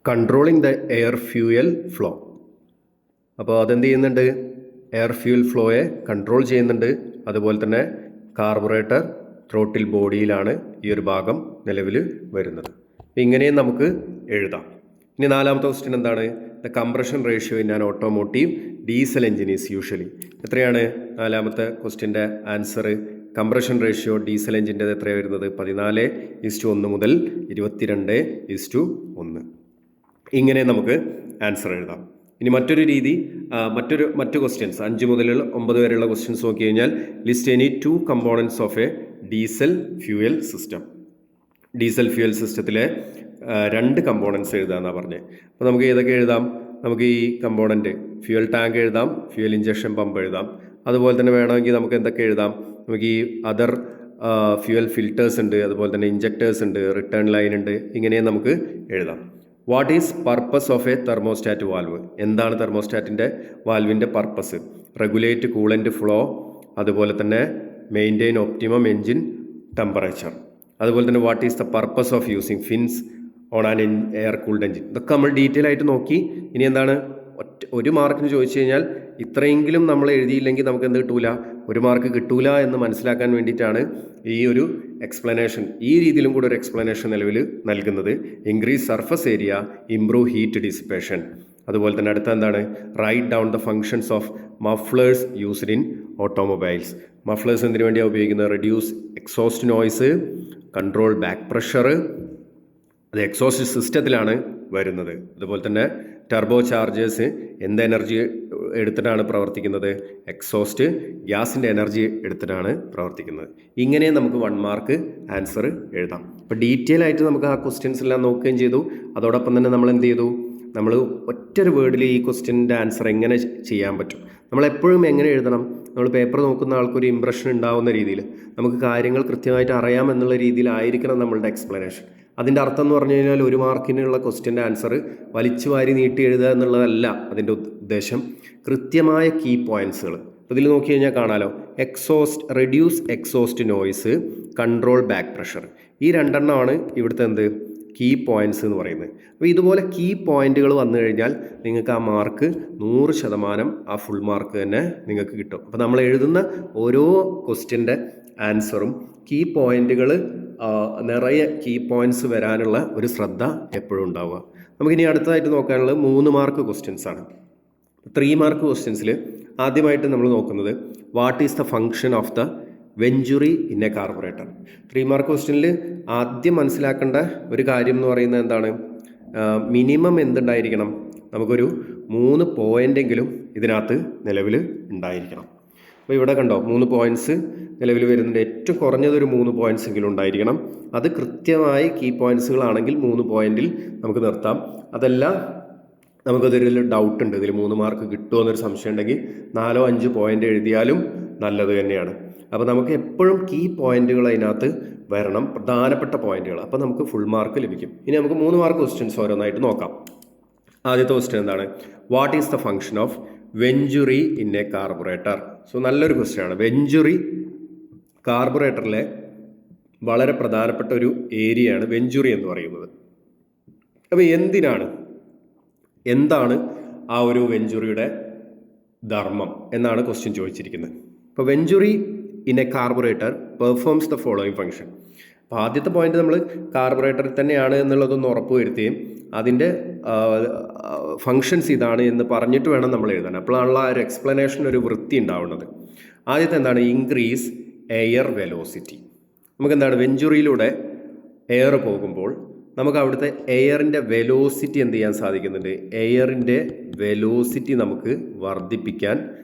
Controlling the air fuel flow. അപ്പോൾ അതെന്ത് ചെയ്യുന്നുണ്ട്? എയർ ഫ്യൂവൽ ഫ്ലോയെ കൺട്രോൾ ചെയ്യുന്നുണ്ട്. അതുപോലെ തന്നെ കാർബറേറ്റർ ത്രോട്ടിൽ ബോഡിയിലാണ് ഈ ഒരു ഭാഗം നിലവിൽ വരുന്നത്. ഇങ്ങനെയും നമുക്ക് എഴുതാം. ഇനി നാലാമത്തെ ക്വസ്റ്റ്യൻ എന്താണ്? The compression ratio in an automotive diesel engine is usually. എത്രയാണ് നാലാമത്തെ ക്വസ്റ്റ്യൻ്റെ ആൻസർ? കംപ്രഷൻ റേഷ്യോ ഡീസൽ എഞ്ചിൻ്റെ എത്രയാണ് വരുന്നത്? 14:1 മുതൽ 22:1. ഇങ്ങനെ നമുക്ക് ആൻസർ എഴുതാം. ഇനി മറ്റൊരു രീതി, മറ്റു ക്വസ്റ്റ്യൻസ് 5 മുതൽ 9 വരെയുള്ള ക്വസ്റ്റ്യൻസ് നോക്കി കഴിഞ്ഞാൽ list any 2 components of a diesel fuel system. Diesel fuel സിസ്റ്റത്തിലെ 2 കമ്പോണൻസ് എഴുതാമെന്നാണ് പറഞ്ഞത്. അപ്പോൾ നമുക്ക് ഏതൊക്കെ എഴുതാം? നമുക്ക് ഈ കമ്പോണൻറ്റ് ഫ്യൂവൽ ടാങ്ക് എഴുതാം, ഫ്യൂവൽ ഇഞ്ചക്ഷൻ പമ്പ് എഴുതാം. അതുപോലെ തന്നെ വേണമെങ്കിൽ നമുക്ക് എന്തൊക്കെ എഴുതാം? നമുക്ക് ഈ അതർ ഫ്യൂവൽ ഫിൽറ്റേഴ്സ് ഉണ്ട്, അതുപോലെ തന്നെ ഇഞ്ചക്ടേഴ്സ് ഉണ്ട്, റിട്ടേൺ ലൈൻ ഉണ്ട്. ഇങ്ങനെ നമുക്ക് എഴുതാം. What is purpose of A thermostat valve? എന്താണ് തെർമോസ്റ്റാറ്റിൻ്റെ വാൽവിൻ്റെ പർപ്പസ്? റെഗുലേറ്റ് കൂളൻ്റ് ഫ്ലോ, അതുപോലെ തന്നെ മെയിൻറ്റെയിൻ ഒപ്റ്റിമം എൻജിൻ ടെമ്പറേച്ചർ. അതുപോലെ തന്നെ what is the purpose of using fins on an air cooled engine. ഇതൊക്കെ നമ്മൾ ഡീറ്റെയിൽ ആയിട്ട് നോക്കി. ഇനി എന്താണ്, ഒരു മാർക്കിന് ചോദിച്ചു കഴിഞ്ഞാൽ ഇത്രയെങ്കിലും നമ്മൾ എഴുതിയില്ലെങ്കിൽ നമുക്ക് എന്ത് കിട്ടൂല? 1 മാർക്ക് കിട്ടൂല എന്ന് മനസ്സിലാക്കാൻ വേണ്ടിയിട്ടാണ് ഈ ഒരു എക്സ്പ്ലനേഷൻ, ഈ രീതിയിലും കൂടെ ഒരു എക്സ്പ്ലനേഷൻ നിലവിൽ നൽകുന്നത്. Increase surface area, improve heat dissipation. അതുപോലെ തന്നെ അടുത്ത എന്താണ്? Write down the functions of mufflers used in automobiles. Mufflers എന്തിനു വേണ്ടിയാണ് ഉപയോഗിക്കുന്നത്? Reduce exhaust noise, control back pressure. അത് എക്സോസ്റ്റ് സിസ്റ്റത്തിലാണ് വരുന്നത്. അതുപോലെ തന്നെ ടർബോ ചാർജേഴ്സ് എന്ത് എനർജി എടുത്തിട്ടാണ് പ്രവർത്തിക്കുന്നത്? എക്സോസ്റ്റ് ഗ്യാസിൻ്റെ എനർജി എടുത്തിട്ടാണ് പ്രവർത്തിക്കുന്നത്. ഇങ്ങനെ നമുക്ക് 1 മാർക്ക് ആൻസർ എഴുതാം. അപ്പോൾ ഡീറ്റെയിൽ ആയിട്ട് നമുക്ക് ആ ക്വസ്റ്റ്യൻസ് എല്ലാം നോക്കുകയും ചെയ്തു. അതോടൊപ്പം തന്നെ നമ്മൾ എന്ത് ചെയ്തു? നമ്മൾ ഒറ്റൊരു വേർഡിൽ ഈ ക്വസ്റ്റ്യൻ്റെ ആൻസർ എങ്ങനെ ചെയ്യാൻ പറ്റും? നമ്മളെപ്പോഴും എങ്ങനെ എഴുതണം? നമ്മൾ പേപ്പർ നോക്കുന്ന ആൾക്കൊരു ഇമ്പ്രഷൻ ഉണ്ടാവുന്ന രീതിയിൽ, നമുക്ക് കാര്യങ്ങൾ കൃത്യമായിട്ട് അറിയാം എന്നുള്ള രീതിയിലായിരിക്കണം നമ്മളുടെ എക്സ്പ്ലനേഷൻ. അതിൻ്റെ അർത്ഥം എന്ന് പറഞ്ഞു കഴിഞ്ഞാൽ 1 മാർക്കിനുള്ള ക്വസ്റ്റ്യൻ്റെ ആൻസർ വലിച്ചു വാരി നീട്ടി എഴുതുക എന്നുള്ളതല്ല അതിൻ്റെ ഉദ്ദേശം. കൃത്യമായ കീ പോയിൻറ്റ്സുകൾ ഇതിൽ നോക്കി കഴിഞ്ഞാൽ കാണാലോ. Reduce exhaust noise, control back pressure. ഈ 2 എണ്ണമാണ് ഇവിടുത്തെ എന്ത് കീ പോയിൻറ്റ്സ് എന്ന് പറയുന്നത്. അപ്പോൾ ഇതുപോലെ കീ പോയിൻറ്റുകൾ വന്നു കഴിഞ്ഞാൽ നിങ്ങൾക്ക് ആ മാർക്ക് 100% ആ ഫുൾ മാർക്ക് തന്നെ നിങ്ങൾക്ക് കിട്ടും. അപ്പോൾ നമ്മൾ എഴുതുന്ന ഓരോ ക്വസ്റ്റ്യൻ്റെ ആൻസറും കീ പോയിൻറ്റുകൾ, നിറയെ കീ പോയിൻറ്റ്സ് വരാനുള്ള ഒരു ശ്രദ്ധ എപ്പോഴും ഉണ്ടാവുക. നമുക്കിനി അടുത്തതായിട്ട് നോക്കാനുള്ളത് 3 മാർക്ക് ക്വസ്റ്റ്യൻസ് ആണ്. 3 മാർക്ക് ക്വസ്റ്റ്യൻസിൽ ആദ്യമായിട്ട് നമ്മൾ നോക്കുന്നത് what is the function of the venturi in A carburettor. 3 mark ക്വസ്റ്റ്യനിൽ ആദ്യം മനസ്സിലാക്കേണ്ട ഒരു കാര്യം എന്ന് പറയുന്നത് എന്താണ്? മിനിമം എന്തുണ്ടായിരിക്കണം? നമുക്കൊരു 3 പോയിൻ്റെങ്കിലും ഇതിനകത്ത് നിലവിൽ ഉണ്ടായിരിക്കണം. അപ്പോൾ ഇവിടെ കണ്ടോ 3 പോയിൻറ്റ്സ് നിലവിൽ വരുന്നുണ്ട്. ഏറ്റവും കുറഞ്ഞതൊരു 3 പോയിൻറ്റ്സ് എങ്കിലും ഉണ്ടായിരിക്കണം. അത് കൃത്യമായി കീ പോയിൻറ്റ്സുകളാണെങ്കിൽ 3 പോയിൻറ്റിൽ നമുക്ക് നിർത്താം. അതല്ല നമുക്കതൊരു ഡൗട്ട് ഉണ്ട്, ഇതിൽ 3 മാർക്ക് കിട്ടുമോ എന്നൊരു സംശയം ഉണ്ടെങ്കിൽ 4-5 പോയിൻ്റ് എഴുതിയാലും നല്ലത് തന്നെയാണ്. അപ്പോൾ നമുക്ക് എപ്പോഴും കീ പോയിൻറ്റുകൾ അതിനകത്ത് വരണം, പ്രധാനപ്പെട്ട പോയിൻറ്റുകൾ. അപ്പോൾ നമുക്ക് ഫുൾ മാർക്ക് ലഭിക്കും. ഇനി നമുക്ക് 3 മാർക്ക് ക്വസ്റ്റ്യൻസ് ഓരോന്നായിട്ട് നോക്കാം. ആദ്യത്തെ ക്വസ്റ്റ്യൻ എന്താണ്? What is the function of venturi in A carburettor? So നല്ലൊരു ക്വസ്റ്റ്യൻ ആണ്. വെഞ്ചുറി കാർബറേറ്ററിലെ വളരെ പ്രധാനപ്പെട്ട ഒരു ഏരിയയാണ് വെഞ്ചുറി എന്ന് പറയുന്നത്. അപ്പോൾ എന്താണ് ആ ഒരു വെഞ്ചുറിയുടെ ധർമ്മം എന്നാണ് ക്വസ്റ്റ്യൻ ചോദിച്ചിരിക്കുന്നത്. അപ്പോൾ venturi in A carburettor performs the following function. അപ്പോൾ ആദ്യത്തെ പോയിന്റ് നമ്മൾ കാർബറേറ്ററിൽ തന്നെയാണ് എന്നുള്ളതൊന്ന് ഉറപ്പ് വരുത്തുകയും അതിൻ്റെ ഫങ്ഷൻസ് ഇതാണ് എന്ന് പറഞ്ഞിട്ട് വേണം നമ്മൾ എഴുതാൻ. അപ്പോഴാണുള്ള ആ ഒരു എക്സ്പ്ലനേഷൻ ഒരു വൃത്തി ഉണ്ടാവുന്നത്. ആദ്യത്തെ എന്താണ്? Increase air velocity. നമുക്കെന്താണ്? വെഞ്ചുറിയിലൂടെ എയർ പോകുമ്പോൾ നമുക്ക് അവിടുത്തെ എയറിൻ്റെ വെലോസിറ്റി എന്ത് ചെയ്യാൻ സാധിക്കുന്നുണ്ട്? എയറിൻ്റെ വെലോസിറ്റി നമുക്ക് വർദ്ധിപ്പിക്കാൻ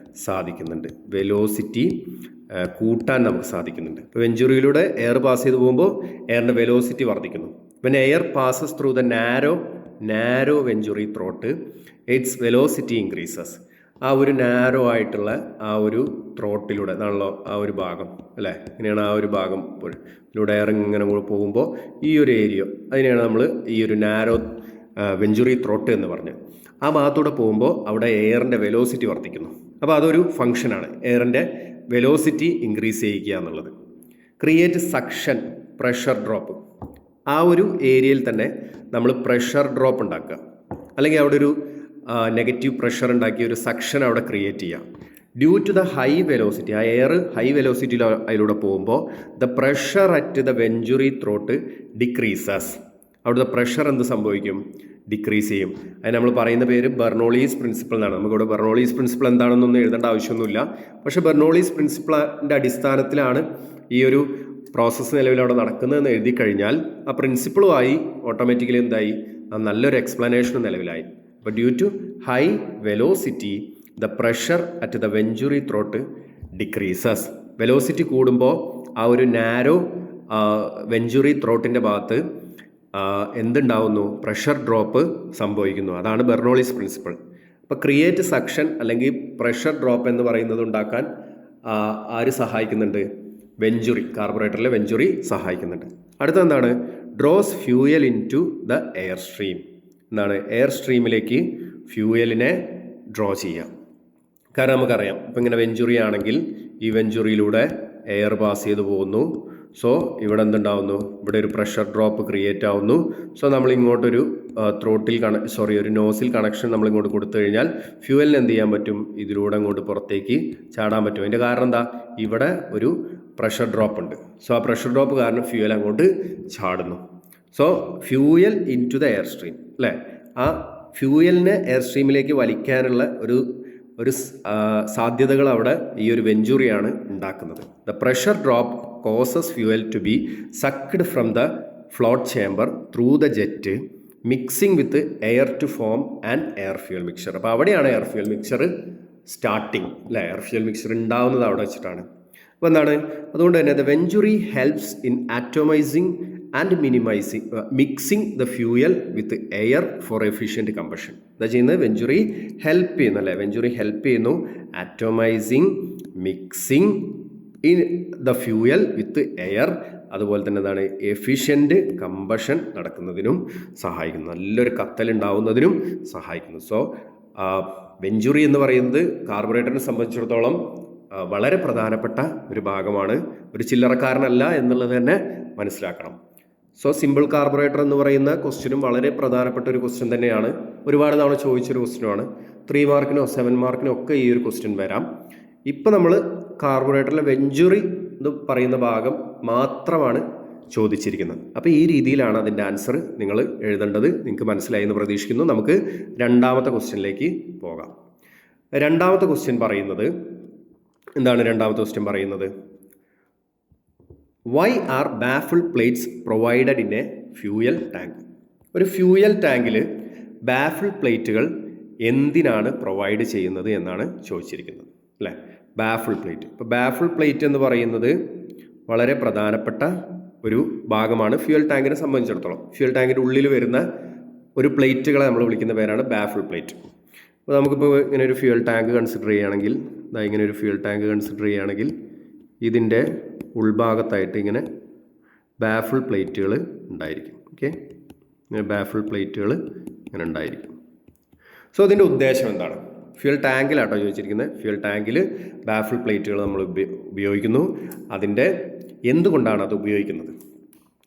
സാധിക്കുന്നുണ്ട്. വെലോസിറ്റി കൂട്ടാൻ നമുക്ക് സാധിക്കുന്നുണ്ട്. ഇപ്പോൾ വെഞ്ചുറിയിലൂടെ എയർ പാസ് ചെയ്ത് പോകുമ്പോൾ എയറിൻ്റെ വെലോസിറ്റി വർദ്ധിക്കുന്നു. When air passes through the narrow venturi throat it's velocity increases. ആ ഒരു നാരോ ആയിട്ടുള്ള ആ ഒരു ത്രോട്ടിലൂടെ എന്നാണല്ലോ ആ ഒരു ഭാഗം, അല്ലേ? ഇങ്ങനെയാണ് ആ ഒരു ഭാഗം ഇതിലൂടെ എയർ ഇങ്ങനെ പോകുമ്പോൾ ഈ ഒരു ഏരിയ, അതിനെയാണ് നമ്മൾ ഈ ഒരു നാരോ വെഞ്ചുറി ത്രോട്ട് എന്ന് പറഞ്ഞ്. ആ ഭാഗത്തൂടെ പോകുമ്പോൾ അവിടെ എയറിൻ്റെ വെലോസിറ്റി വർദ്ധിക്കുന്നു. അപ്പോൾ അതൊരു ഫങ്ഷനാണ്, എയറിൻ്റെ വെലോസിറ്റി ഇൻക്രീസ് ചെയ്യിക്കുക എന്നുള്ളത്. Create suction pressure drop. ആ ഒരു ഏരിയയിൽ തന്നെ നമ്മൾ പ്രഷർ ഡ്രോപ്പ് ഉണ്ടാക്കുക. അല്ലെങ്കിൽ അവിടെ ഒരു നെഗറ്റീവ് പ്രഷർ ഉണ്ടാക്കി ഒരു സക്ഷൻ അവിടെ ക്രിയേറ്റ് ചെയ്യാം. Due to the high velocity, ആ എയർ ഹൈ വെലോസിറ്റിയിൽ അതിലൂടെ പോകുമ്പോൾ the pressure at the venturi throat decreases. അവിടുത്തെ പ്രഷർ എന്ത് സംഭവിക്കും? ഡിക്രീസ് ചെയ്യും. അതിന് നമ്മൾ പറയുന്ന പേര് ബെർണോളീസ് പ്രിൻസിപ്പിൾ എന്നാണ്. നമുക്കിവിടെ ബെർണോളീസ് പ്രിൻസിപ്പിൾ എന്താണെന്നൊന്നും എഴുതേണ്ട ആവശ്യമൊന്നുമില്ല. പക്ഷേ ബെർണോളീസ് പ്രിൻസിപ്പിളിൻ്റെ അടിസ്ഥാനത്തിലാണ് ഈ ഒരു പ്രോസസ്സ് നിലവിൽ അവിടെ നടക്കുന്നതെന്ന് എഴുതി കഴിഞ്ഞാൽ ആ പ്രിൻസിപ്പിളുമായി ഓട്ടോമാറ്റിക്കലി എന്തായി? നല്ലൊരു എക്സ്പ്ലനേഷൻ നിലവിലായി. അപ്പോൾ due to high velocity the pressure at the venturi throat decreases. Velocity കൂടുമ്പോൾ ആ ഒരു നാരോ വെഞ്ചുറി ത്രോട്ടിൻ്റെ ഭാഗത്ത് എന്തുണ്ടാവുന്നു? പ്രഷർ ഡ്രോപ്പ് സംഭവിക്കുന്നു. അതാണ് ബെർണോളിസ് പ്രിൻസിപ്പിൾ. അപ്പോൾ ക്രിയേറ്റ് സക്ഷൻ അല്ലെങ്കിൽ പ്രഷർ ഡ്രോപ്പ് എന്ന് പറയുന്നത് ഉണ്ടാക്കാൻ ആര് സഹായിക്കുന്നുണ്ട്? വെഞ്ചുറി, കാർബറേറ്ററിലെ വെഞ്ചുറി സഹായിക്കുന്നുണ്ട്. അടുത്ത എന്താണ്? Draws fuel into the air stream. എന്താണ്? എയർ സ്ട്രീമിലേക്ക് ഫ്യൂയലിനെ ഡ്രോ ചെയ്യാം. കാരണം നമുക്കറിയാം, ഇപ്പം ഇങ്ങനെ വെഞ്ചുറി ആണെങ്കിൽ ഈ വെഞ്ചുറിയിലൂടെ എയർ പാസ് ചെയ്ത് പോകുന്നു. സോ ഇവിടെ എന്തുണ്ടാവുന്നു? ഇവിടെ ഒരു പ്രഷർ ഡ്രോപ്പ് ക്രിയേറ്റ് ആവുന്നു. സോ നമ്മൾ ഇങ്ങോട്ടൊരു ഒരു നോസിൽ കണക്ഷൻ നമ്മൾ ഇങ്ങോട്ട് കൊടുത്തു കഴിഞ്ഞാൽ ഫ്യൂവലിന് എന്ത് ചെയ്യാൻ പറ്റും? ഇതിലൂടെ അങ്ങോട്ട് പുറത്തേക്ക് ചാടാൻ പറ്റും. അതിൻ്റെ കാരണം എന്താ? ഇവിടെ ഒരു പ്രഷർ ഡ്രോപ്പ് ഉണ്ട്. സോ ആ പ്രഷർ ഡ്രോപ്പ് കാരണം ഫ്യൂവൽ അങ്ങോട്ട് ചാടുന്നു. So fuel into the air stream, അല്ലേ? ആ ഫ്യൂവലിനെ എയർ സ്ട്രീമിലേക്ക് വലിക്കാനുള്ള ഒരു സാധ്യതകൾ അവിടെ ഈ ഒരു വെഞ്ചുറിയാണ് ഉണ്ടാക്കുന്നത്. The pressure drop causes fuel to be sucked from the float chamber through the jet mixing with air to form and air fuel mixer. അപ്പോൾ അവിടെയാണ് എയർ ഫ്യൂവൽ മിക്സർ സ്റ്റാർട്ടിങ്, അല്ലേ? എയർ ഫ്യൂവൽ മിക്സർ ഉണ്ടാവുന്നത് അവിടെ വെച്ചിട്ടാണ്. അപ്പോൾ എന്താണ്? അതുകൊണ്ട് തന്നെ the venturi helps in atomising and mixing the fuel with air for efficient combustion. എന്താ ചെയ്യുന്നത്? വെഞ്ചുറി ഹെൽപ്പ് ചെയ്യുന്നു, അല്ലേ? വെഞ്ചുറി ഹെൽപ്പ് ചെയ്യുന്നു atomising, mixing in the fuel with air. അതുപോലെ തന്നെ എന്താണ്? എഫിഷ്യൻറ്റ് കമ്പഷൻ നടക്കുന്നതിനും സഹായിക്കുന്നു, നല്ലൊരു കത്തലുണ്ടാവുന്നതിനും സഹായിക്കുന്നു. സോ വെഞ്ചുറി എന്ന് പറയുന്നത് കാർബറേറ്ററിനെ സംബന്ധിച്ചിടത്തോളം വളരെ പ്രധാനപ്പെട്ട ഒരു ഭാഗമാണ്. ഒരു ചില്ലറക്കാരനല്ല എന്നുള്ളത് തന്നെ മനസ്സിലാക്കണം. സോ സിമ്പിൾ കാർബറേറ്റർ എന്ന് പറയുന്ന ക്വസ്റ്റ്യനും വളരെ പ്രധാനപ്പെട്ട ഒരു ക്വസ്റ്റ്യൻ തന്നെയാണ്. ഒരുപാട് തവണ ചോദിച്ചൊരു ക്വസ്റ്റ്യനുമാണ്. 3 മാർക്കിനോ 7 മാർക്കിനോ ഒക്കെ ഈ ഒരു ക്വസ്റ്റ്യൻ വരാം. ഇപ്പം നമ്മൾ കാർബറേറ്ററിലെ വെഞ്ചുറി എന്ന് പറയുന്ന ഭാഗം മാത്രമാണ് ചോദിച്ചിരിക്കുന്നത്. അപ്പോൾ ഈ രീതിയിലാണ് അതിൻ്റെ ആൻസർ നിങ്ങൾ എഴുതേണ്ടത്. നിങ്ങൾക്ക് മനസ്സിലായി എന്ന് പ്രതീക്ഷിക്കുന്നു. നമുക്ക് രണ്ടാമത്തെ ക്വസ്റ്റ്യനിലേക്ക് പോകാം. രണ്ടാമത്തെ ക്വസ്റ്റ്യൻ പറയുന്നത് എന്താണ്? രണ്ടാമത്തെ ക്വസ്റ്റ്യൻ പറയുന്നത് why are baffle plates provided in a fuel tank. ഒരു ഫ്യൂയൽ ടാങ്കിൽ ബാഫിൾ പ്ലേറ്റുകൾ എന്തിനാണ് പ്രൊവൈഡ് ചെയ്യുന്നത് എന്നാണ് ചോദിച്ചിരിക്കുന്നത്, അല്ലേ? Baffle plate. ഇപ്പോൾ ബാഫിൾ പ്ലേറ്റ് എന്ന് പറയുന്നത് വളരെ പ്രധാനപ്പെട്ട ഒരു ഭാഗമാണ് ഫ്യൂയൽ ടാങ്കിനെ സംബന്ധിച്ചിടത്തോളം. ഫ്യൂയൽ ടാങ്കിൻ്റെ ഉള്ളിൽ വരുന്ന ഒരു പ്ലേറ്റുകളെ നമ്മൾ വിളിക്കുന്ന പേരാണ് ബാഫിൾ പ്ലേറ്റ്. അപ്പോൾ നമുക്കിപ്പോൾ ഇങ്ങനെ ഒരു ഫ്യൂയൽ ടാങ്ക് കൺസിഡർ ചെയ്യുകയാണെങ്കിൽ, ഇങ്ങനെ ഒരു ഫ്യൂയൽ ടാങ്ക് കൺസിഡർ ചെയ്യുകയാണെങ്കിൽ ഇതിൻ്റെ ഉൾഭാഗത്തായിട്ട് ഇങ്ങനെ ബാഫിൾ പ്ലേറ്റുകൾ ഉണ്ടായിരിക്കും. ഓക്കെ, ഇങ്ങനെ ബാഫിൾ പ്ലേറ്റുകൾ ഇങ്ങനെ ഉണ്ടായിരിക്കും. സോ അതിൻ്റെ ഉദ്ദേശം എന്താണ്? ഫ്യൂൽ ടാങ്കിലാട്ടോ ചോദിച്ചിരിക്കുന്നത്. ഫ്യൂൽ ടാങ്കിൽ ബാഫിൾ പ്ലേറ്റുകൾ നമ്മൾ ഉപയോഗിക്കുന്നു. അതിൻ്റെ എന്തുകൊണ്ടാണ് അത് ഉപയോഗിക്കുന്നത്?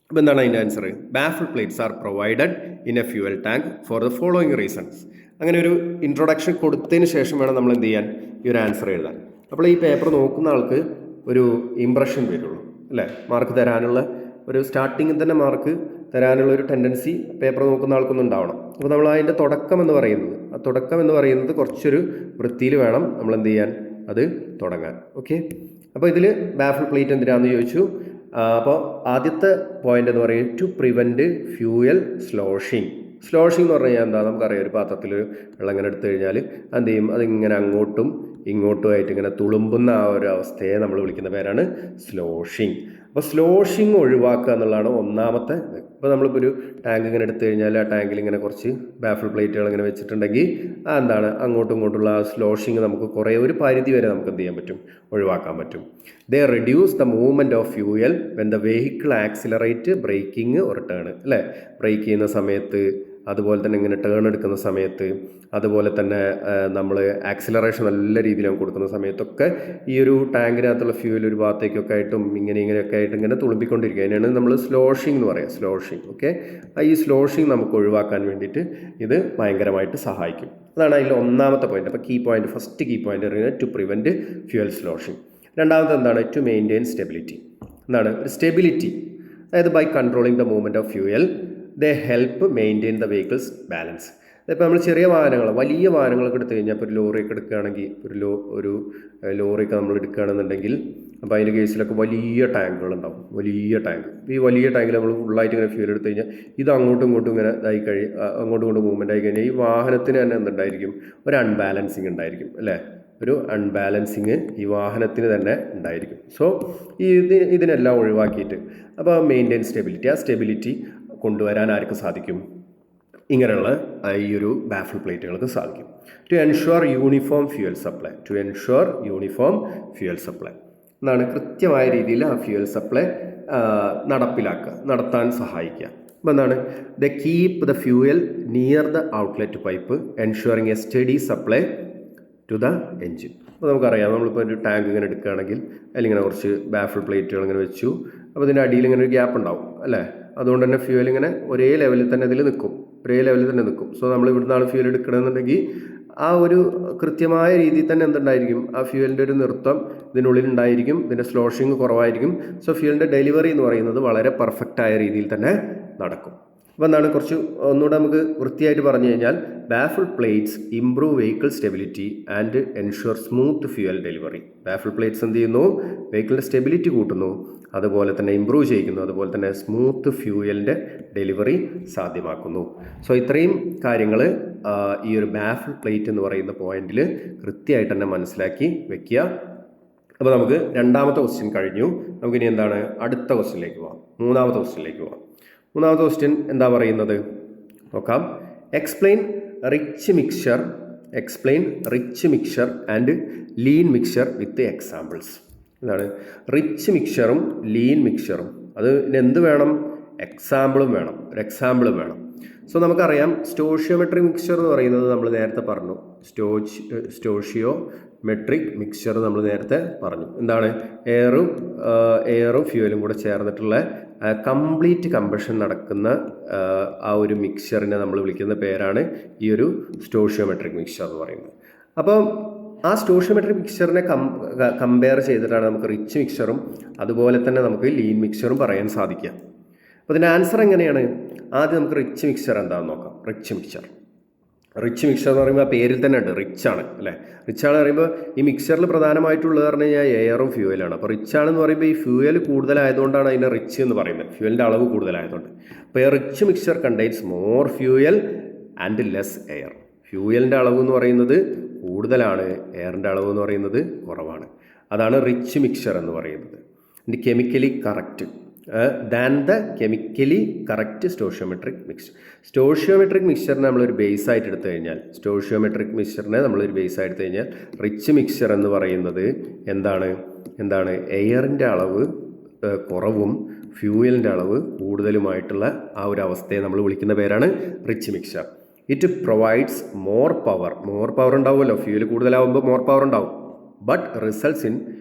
അപ്പോൾ എന്താണ് അതിൻ്റെ answer? Baffle plates are provided in A fuel tank for the following reasons. അങ്ങനെ ഒരു ഇൻട്രൊഡക്ഷൻ കൊടുത്തതിന് ശേഷം വേണം നമ്മൾ എന്ത് ചെയ്യാൻ? ഈ ഒരു ആൻസർ എഴുതാൻ. അപ്പോൾ ഈ പേപ്പർ നോക്കുന്ന ആൾക്ക് ഒരു ഇംപ്രഷൻ വരുള്ളൂ, അല്ലേ? മാർക്ക് തരാനുള്ള ഒരു സ്റ്റാർട്ടിങ്ങിൽ തന്നെ മാർക്ക് തരാനുള്ള ഒരു ടെൻഡൻസി പേപ്പർ നോക്കുന്ന ആൾക്കൊന്നും ഉണ്ടാവണം. അപ്പോൾ നമ്മൾ അതിൻ്റെ തുടക്കം എന്ന് പറയുന്നത് കുറച്ചൊരു വൃത്തിയിൽ വേണം നമ്മൾ എന്ത് ചെയ്യാൻ? അത് തുടങ്ങാൻ. ഓക്കെ, അപ്പോൾ ഇതിൽ ബാഫിൾ പ്ലേറ്റ് എന്തിനാണെന്ന് ചോദിച്ചു. അപ്പോൾ ആദ്യത്തെ പോയിന്റ് എന്ന് പറയുന്നത് ടു പ്രിവെൻറ്റ് ഫ്യൂവൽ സ്ലോഷിങ്. സ്ലോഷിംഗ് എന്ന് പറഞ്ഞു കഴിഞ്ഞാൽ എന്താ? നമുക്കറിയാം, ഒരു പാത്രത്തിൽ വെള്ളം ഇങ്ങനെ എടുത്തു കഴിഞ്ഞാൽ എന്ത് ചെയ്യും? അതിങ്ങനെ അങ്ങോട്ടും ഇങ്ങോട്ടുമായിട്ട് ഇങ്ങനെ തുളുമ്പുന്ന ആ ഒരു അവസ്ഥയെ നമ്മൾ വിളിക്കുന്ന പേരാണ് സ്ലോഷിംഗ്. അപ്പോൾ സ്ലോഷിംഗ് ഒഴിവാക്കുക എന്നുള്ളതാണ് ഒന്നാമത്തെ. ഇപ്പോൾ നമ്മളിപ്പോൾ ഒരു ടാങ്ക് ഇങ്ങനെ എടുത്തു കഴിഞ്ഞാൽ ആ ടാങ്കിൽ ഇങ്ങനെ കുറച്ച് ബാഫിൾ പ്ലേറ്റുകൾ ഇങ്ങനെ വെച്ചിട്ടുണ്ടെങ്കിൽ എന്താണ്? അങ്ങോട്ടും ഇങ്ങോട്ടുള്ള ആ സ്ലോഷിംഗ് നമുക്ക് കുറേ ഒരു പരിധി വരെ നമുക്ക് എന്ത് ചെയ്യാൻ പറ്റും? ഒഴിവാക്കാൻ പറ്റും. They reduce the movement of fuel when the vehicle accelerate braking or turn, അല്ലേ? ബ്രേക്ക് ചെയ്യുന്ന സമയത്ത് അതുപോലെ തന്നെ ഇങ്ങനെ ടേൺ എടുക്കുന്ന സമയത്ത്, അതുപോലെ തന്നെ നമ്മൾ ആക്സിലറേഷൻ നല്ല രീതിയിൽ കൊടുക്കുന്ന സമയത്തൊക്കെ ഈ ഒരു ടാങ്കിനകത്തുള്ള ഫ്യൂവൽ ഒരു ഭാഗത്തേക്കൊക്കെ ആയിട്ടും ഇങ്ങനെയൊക്കെ ആയിട്ട് ഇങ്ങനെ തുളുമ്പിക്കൊണ്ടിരിക്കുക. അതിനാണ് നമ്മൾ സ്ലോഷിംഗ് എന്ന് പറയുക, സ്ലോഷിംഗ്. ഓക്കെ, ഈ സ്ലോഷിംഗ് നമുക്ക് ഒഴിവാക്കാൻ വേണ്ടിയിട്ട് ഇത് ഭയങ്കരമായിട്ട് സഹായിക്കും. അതാണ് അതിൽ ഒന്നാമത്തെ പോയിന്റ്. അപ്പോൾ ഫസ്റ്റ് കീ പോയിന്റ് പറയുന്നത് ടു പ്രിവെൻറ്റ് ഫ്യൂവൽ സ്ലോഷിംഗ്. രണ്ടാമത്തെ എന്താണ്? To maintain stability. എന്താണ്? ഒരു സ്റ്റെബിലിറ്റി, അതായത് by controlling the movement of fuel they help maintain the vehicle's balance. ഇപ്പോൾ നമ്മൾ ചെറിയ വാഹനങ്ങൾ, വലിയ വാഹനങ്ങളൊക്കെ എടുത്തു കഴിഞ്ഞാൽ, ഇപ്പോൾ ഒരു ലോറിയൊക്കെ എടുക്കുകയാണെങ്കിൽ, ഒരു ലോറിയൊക്കെ നമ്മൾ എടുക്കുകയാണെന്നുണ്ടെങ്കിൽ, അപ്പോൾ അതിൻ്റെ കേസിലൊക്കെ വലിയ ടാങ്കുകളുണ്ടാവും, വലിയ ടാങ്ക്. ഈ വലിയ ടാങ്കിൽ നമ്മൾ ഫുള്ളായിട്ട് ഇങ്ങനെ ഫ്യൂൽ എടുത്തു കഴിഞ്ഞാൽ ഇത് അങ്ങോട്ടും ഇങ്ങോട്ടും ഇങ്ങനെ അങ്ങോട്ടും ഇങ്ങോട്ടും മൂവ്മെൻ്റ് ആയി കഴിഞ്ഞാൽ ഈ വാഹനത്തിന് തന്നെ എന്തുണ്ടായിരിക്കും? ഒരു അൺബാലൻസിങ് ഉണ്ടായിരിക്കും, അല്ലേ? ഒരു അൺബാലൻസിങ് ഈ വാഹനത്തിന് തന്നെ ഉണ്ടായിരിക്കും. സോ ഇതിനെല്ലാം ഒഴിവാക്കിയിട്ട് അപ്പോൾ മെയിൻറ്റെയിൻ സ്റ്റെബിലിറ്റി, ആ സ്റ്റെബിലിറ്റി കൊണ്ടുവരാൻ ആർക്ക് സാധിക്കും? ഇങ്ങനെയുള്ള ഈ ഒരു ബാഫിൾ പ്ലേറ്റുകൾക്ക് സാധിക്കും. To ensure uniform fuel supply, എന്നാണ് കൃത്യമായ രീതിയിൽ ആ ഫ്യൂവൽ സപ്ലൈ നടത്താൻ സഹായിക്കുക. അപ്പോൾ എന്താണ്? They keep the fuel near the outlet pipe ensuring a steady supply to the engine. അപ്പോൾ നമുക്കറിയാം, നമ്മളിപ്പോൾ ഒരു ടാങ്ക് ഇങ്ങനെ എടുക്കുകയാണെങ്കിൽ അതിലിങ്ങനെ കുറച്ച് ബാഫിൾ പ്ലേറ്റുകൾ ഇങ്ങനെ വെച്ചു. അപ്പോൾ ഇതിൻ്റെ അടിയിൽ ഇങ്ങനെ ഒരു ഗ്യാപ്പ് ഉണ്ടാവും, അല്ലേ? അതുകൊണ്ട് തന്നെ ഫ്യൂവൽ ഇങ്ങനെ ഒരേ ലെവലിൽ തന്നെ നിൽക്കും. സോ നമ്മൾ ഇവിടുന്നാണ് ഫ്യൂവൽ എടുക്കണമെന്നുണ്ടെങ്കിൽ ആ ഒരു കൃത്യമായ രീതിയിൽ തന്നെ എന്തുണ്ടായിരിക്കും? ആ ഫ്യൂവലിൻ്റെ ഒരു നൃത്തം ഇതിനുള്ളിൽ ഉണ്ടായിരിക്കും, ഇതിൻ്റെ സ്ലോഷിങ് കുറവായിരിക്കും. സോ ഫ്യൂവലിൻ്റെ ഡെലിവറി എന്ന് പറയുന്നത് വളരെ പെർഫെക്റ്റായ രീതിയിൽ തന്നെ നടക്കും. അപ്പോൾ എന്താണ്? കുറച്ച് ഒന്നുകൂടെ നമുക്ക് വൃത്തിയായിട്ട് പറഞ്ഞു കഴിഞ്ഞാൽ, baffle plates improve vehicle stability and ensure smooth fuel delivery. Baffle plates എന്ത് ചെയ്യുന്നു? വെഹിക്കിളിൻ്റെ സ്റ്റെബിലിറ്റി കൂട്ടുന്നു, അതുപോലെ തന്നെ ഇംപ്രൂവ് ചെയ്യുന്നു, അതുപോലെ തന്നെ സ്മൂത്ത് ഫ്യൂവലിൻ്റെ ഡെലിവറി സാധ്യമാക്കുന്നു. സോ ഇത്രയും കാര്യങ്ങൾ ഈ ഒരു ബാഫിൾ പ്ലേറ്റ് എന്ന് പറയുന്ന പോയിന്റിൽ കൃത്യമായിട്ട് തന്നെ മനസ്സിലാക്കി വെക്കുക. അപ്പോൾ നമുക്ക് രണ്ടാമത്തെ ക്വസ്റ്റ്യൻ കഴിഞ്ഞു. നമുക്കിനി എന്താണ്? അടുത്ത ക്വസ്റ്റ്യനിലേക്ക് പോകാം. മൂന്നാമത്തെ ക്വസ്റ്റ്യൻ എന്താ പറയുന്നത് നോക്കാം. Explain rich mixture and lean mixture with examples. എന്താണ്? റിച്ച് മിക്സ്ചറും ലീൻ മിക്സ്ചറും, അത് എന്ത് വേണം? എക്സാമ്പിളും വേണം, ഒരു എക്സാമ്പിളും വേണം. സോ നമുക്കറിയാം, സ്റ്റോഷിയോമെട്രിക് മിക്സ്ചർ എന്ന് പറയുന്നത് നമ്മൾ നേരത്തെ പറഞ്ഞു. സ്റ്റോഷിയോമെട്രിക് മിക്സ്ചർ നമ്മൾ നേരത്തെ പറഞ്ഞു. എന്താണ്? എയറും ഫ്യൂവലും കൂടെ ചേർന്നിട്ടുള്ള കംപ്ലീറ്റ് കമ്പഷൻ നടക്കുന്ന ആ ഒരു മിക്സ്ചറിനെ നമ്മൾ വിളിക്കുന്ന പേരാണ് ഈ ഒരു സ്റ്റോഷിയോമെട്രിക് മിക്സ്ചർ എന്ന് പറയുന്നത്. അപ്പം ആ സ്റ്റോഷിയോമെട്രിക് മിക്സ്ചറിനെ കമ്പയർ ചെയ്തിട്ടാണ് നമുക്ക് റിച്ച് മിക്സ്ചറും അതുപോലെ തന്നെ നമുക്ക് ലീൻ മിക്സ്ചറും പറയാൻ സാധിക്കുക. അപ്പോൾ ഇതിൻ്റെ ആൻസർ എങ്ങനെയാണ്? ആദ്യം നമുക്ക് റിച്ച് മിക്സ്ചർ എന്താണെന്ന് നോക്കാം. റിച്ച് മിക്സ്ചർ എന്ന് പറയുമ്പോൾ ആ പേരിൽ തന്നെ ഉണ്ട്, റിച്ച് ആണ്, അല്ലേ? റിച്ച് ആണ് പറയുമ്പോൾ ഈ മിക്സ്ചറിൽ പ്രധാനമായിട്ടുള്ളത് പറഞ്ഞു കഴിഞ്ഞാൽ എയറും ഫ്യൂവലാണ്. അപ്പോൾ റിച്ച് ആണെന്ന് പറയുമ്പോൾ ഈ ഫ്യൂവൽ കൂടുതലായതുകൊണ്ടാണ് അതിനെ റിച്ച് എന്ന് പറയുന്നത്, ഫ്യൂവലിൻ്റെ അളവ് കൂടുതലായതുകൊണ്ട്. അപ്പോൾ ഈ rich mixture contains more fuel and less air. ഫ്യൂവലിൻ്റെ അളവ് എന്ന് പറയുന്നത് കൂടുതലാണ്, എയറിൻ്റെ അളവ് എന്ന് പറയുന്നത് കുറവാണ്. അതാണ് റിച്ച് മിക്സ്ചർ എന്ന് പറയുന്നത്. ഇനി chemically correct stoichiometric mixture. Stoichiometric മിക്സ്ചറിനെ നമ്മളൊരു ബേസ് ആയിട്ട് എടുത്തു കഴിഞ്ഞാൽ, റിച്ച് മിക്സ്ചർ എന്ന് പറയുന്നത് എന്താണ്? എയറിൻ്റെ അളവ് കുറവും ഫ്യൂവലിൻ്റെ അളവ് കൂടുതലുമായിട്ടുള്ള ആ ഒരു അവസ്ഥയെ നമ്മൾ വിളിക്കുന്ന പേരാണ് rich mixture. It provides more power ഉണ്ടാവുമല്ലോ, ഫ്യൂവൽ കൂടുതലാവുമ്പോൾ മോർ പവർ ഉണ്ടാവും. But results in